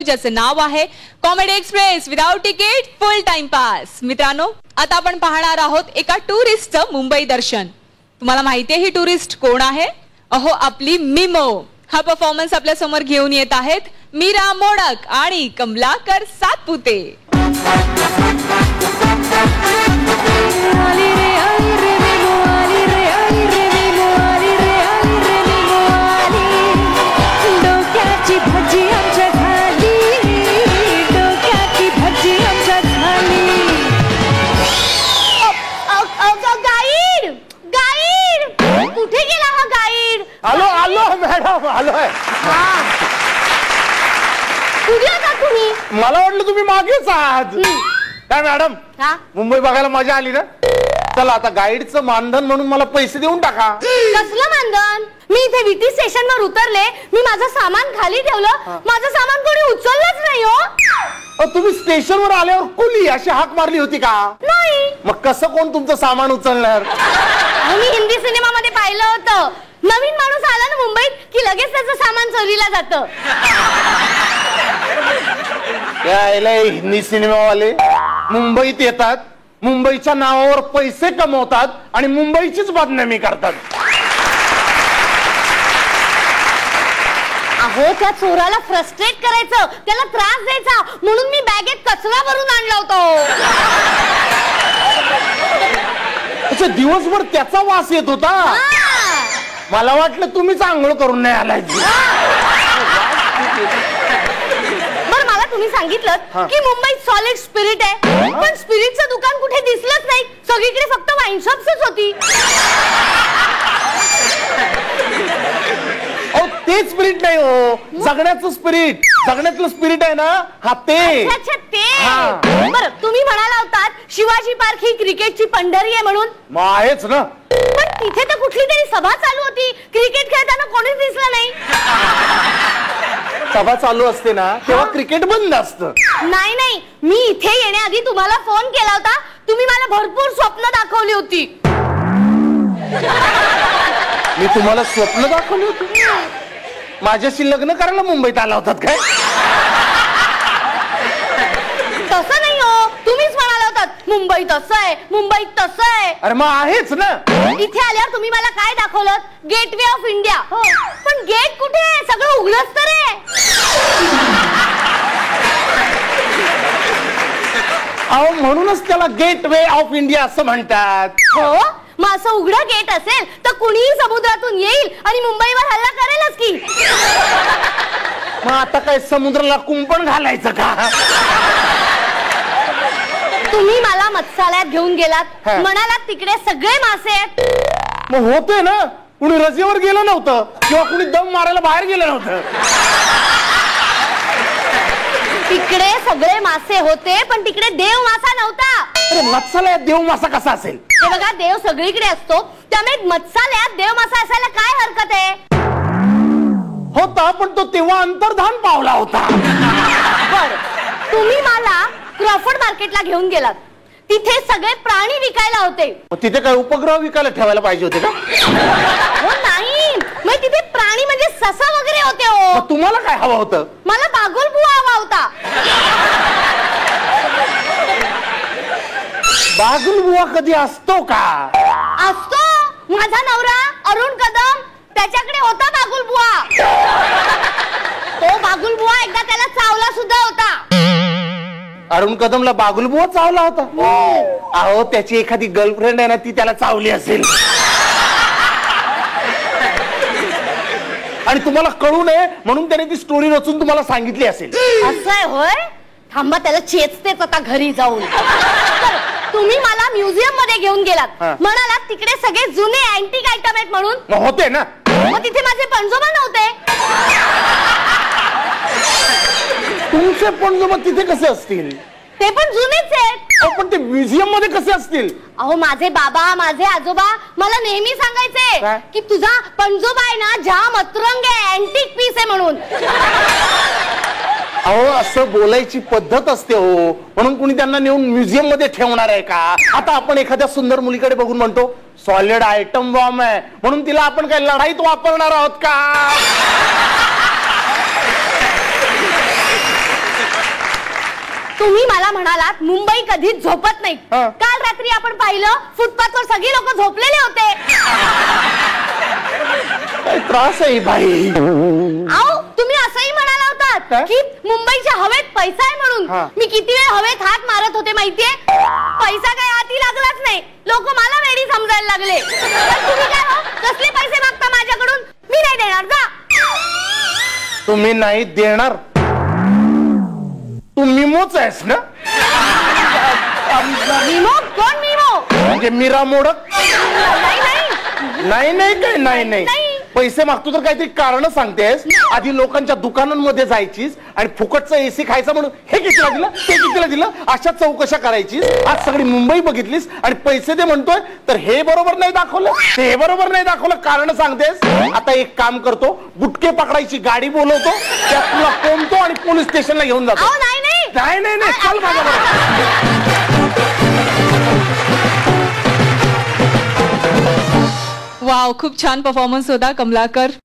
ज्याचं नाव आहे comedy express without ticket फुल time pass. मित्रांनो, आता आपण पाहणार आहोत एका टुरिस्टचं मुंबई दर्शन. तुम्हाला माहिती आहे ही टुरिस्ट कोण आहे? अहो, आपली मिमो. हा परफॉर्मन्स आपल्या समोर घेऊन येत आहेत मीरा मोडक आणि कमलाकर सातपुते. आलो आलो मॅडम, आलोय. मला वाटलं तुम्ही मागेच आहात. काय मॅडम, मुंबई बघायला मजा आली ना? चला आता गाईडचं मानधन म्हणून मला पैसे देऊन टाका. कसलं मानधन? मी इथे विटी स्टेशन वर उतरले, मी माझं सामान खाली ठेवलं, माझं सामान कोणी उचललंच नाही. हो, तुम्ही स्टेशनवर आल्यावर कुली अशी हाक मारली होती का? नाही. मग कसं कोण तुमचं सामान उचलणार? मी हिंदी सिनेमामध्ये पाहिलं होतं, नवीन माणूस आला ना मुंबईत की लगेच त्याचं सामान चोरीला जातं. हिंदी सिनेमावाले मुंबईत येतात, मुंबईच्या नावावर पैसे कमवतात आणि मुंबईचीच बदनामी करतात. अहो, त्या चोराला फ्रस्ट्रेट करायचं, त्याला त्रास द्यायचा म्हणून मी बॅगेत कचरा भरून आणला होता. अच्छा, दिवसभर त्याचा वास येत होता. मला वाटलं तुम्हीच आंघोळ करून नाही आलाय. बरं, मला तुम्ही सांगितलं की मुंबईत सॉलिड स्पिरिट आहे, पण स्पिरिटचं दुकान कुठे दिसलंच नाही. सगळीकडे फक्त वाईन शॉप्सच होती. ते स्पिरिट नाही हो, जगण्याचं स्पिरिट. जगण्यातलं स्पिरिट आहे ना, हा ते. अच्छा, ते. बरं, तुम्ही म्हणाला होतात शिवाजी पार्क ही क्रिकेटची पंढरी आहे म्हणून. मग आहेच ना. पण तिथे तर कुठली तरी सभा चालू होती, क्रिकेट खेळताना कोणीच दिसलं नाही. सभा चालू असते ना तेव्हा क्रिकेट बंद असतं. नाही नाही, मी इथे येण्याआधी तुम्हाला फोन केला होता, तुम्ही मला भरपूर स्वप्न दाखवली होती. मी तुम्हाला स्वप्न दाखवली होती? माझ्याशी लग्न करायला मुंबईत आला होतात काय? तसं नाही हो, तुम्हीच म्हणाला होतात मुंबईत असं आहे, मुंबईत तसं आहे. अरे मग आहेच ना. इथे आल्यावर तुम्ही मला काय दाखवलं? Gateway of India. पण गेट कुठे आहे? सगळं उघडच तर आहे. अहो, म्हणूनच त्याला गेटवे ऑफ इंडिया असं म्हणतात. हो, मग असं उघडं गेट असेल तर कुणीही समुद्रातून येईल आणि मुंबईवर हल्ला करेलच की. मग आता काय समुद्राला कुंपण घालायचं का? तुम्ही मला मत्स्यालयात घेऊन गेलात, म्हणालात तिकडे सगळे मासे आहेत. मग होते ना, कुणी रजेवर गेलं नव्हतं किंवा कुणी दम मारायला बाहेर गेलं नव्हतं. तिकडे सगळे मासे होते, पण तिकडे देव मासा नव्हता. अरे, मत्स्यालयात देव मासा कसा असेल? हे बघा, देव सगळीकडे असतो, त्यामुळे मत्स्यालयात देव मासा असायला काय हरकत आहे? होता, पण तो तेव्हा अंतर्धान पावला होता. बर, तुम्ही मला क्रॉफर्ड मार्केटला घेऊन गेलात, तिथे सगळे प्राणी विकायला होते. तिथे काय उपग्रह विकायला ठेवायला पाहिजे होते का? हो नाही, मग तिथे प्राणी म्हणजे ससा वगैरे होते. हो, तुम्हाला काय हवं होतं? मला बागुलबुवा हवा होता. बागुलबुवा कधी असतो का? असतो. माझा नवरा अरुण कदम, त्याच्याकडे होता बागुलबुवा. तो बागुलबुवा एकदा त्याला चावला सुद्धा होता. अरुण कदमला बागुलबुवा चावला होता? अहो, त्याची एखादी गर्लफ्रेंड आहे ना, ती त्याला चावली असेल. आणि तुम्हाला कळू नये म्हणून त्याने ती स्टोरी रचून तुम्हाला सांगितली असेल. असं आहे होय? थांबा, त्याला चेचतेच आता घरी जाऊन. तुम्ही मला म्युझियम मध्ये घेऊन गेलात, म्हणालात तिकडे सगळे जुने अँटिक आयटम आहेत म्हणून. मग होते ना. मग तिथे माझे पणजोबा नव्हते. तुमचे पणजोबा तिथे कसे असतील? ते पण जुनेच आहेत. पण ते म्युझियम मध्ये कसे असतील? अहो, माझे बाबा, माझे आजोबा मला नेहमी सांगायचे की तुझा पणजोबा आहे ना, जाम अतरंग आहे, अँटिक पीस आहे म्हणून. अहो, असं बोलायची पद्धत असते हो, म्हणून कुणी त्यांना नेऊन म्युझियम मध्ये ठेवणार आहे का? आता आपण एखाद्या सुंदर मुलीकडे बघून म्हणतो सॉलिड आयटम बॉम्ब आहे म्हणून तिला आपण काय लढाईत वापरणार आहोत का? तुम्ही मला म्हणालात मुंबई कधीच झोपत नाही. हा. काल रात्री आपण पाहिलं फुटपाथवर सगळी लोक झोपलेले होते. काय त्रास आहे बाई. अहो तुम्ही असंही म्हणाला होतात काय? की मुंबईच्या हवेत पैसा आहे म्हणून. हा. मी किती वेळ हवेत हात मारत होते माहितीये. पैसा काय हाती लागलाच नाही. लोक मला वेडी समजायला लागले. पण तुम्ही काय हो कसले पैसे मागता माझ्याकडून. मी नाही देणार जा. तुम्ही नाही देणार. तू मिमोच आहेस ना. मिमो कोण मिमो. म्हणजे मीरा मोडक. नाही नाही नाही नाही काय नाही नाही नाही. पैसे मागतो तर काहीतरी कारण सांगतेस. आधी लोकांच्या दुकानांमध्ये जायचीस आणि फुकटचं एसी खायचं म्हणून हे कितीला दिलं ते कितीला दिलं अशा चौकशा करायचीस. आज सगळी मुंबई बघितलीस आणि पैसे दे म्हणतोय तर हे बरोबर नाही दाखवलं ते बरोबर नाही दाखवलं कारण सांगतेस. आता एक काम करतो बुटके पकडायची गाडी बोलवतो त्यात तुला कोंबतो आणि पोलीस स्टेशनला घेऊन जातो. अहो नाही नाही नाही नाही नाही चल माझ्याबरोबर. वाव, खूप छान परफॉर्मन्स होता कमलाकर.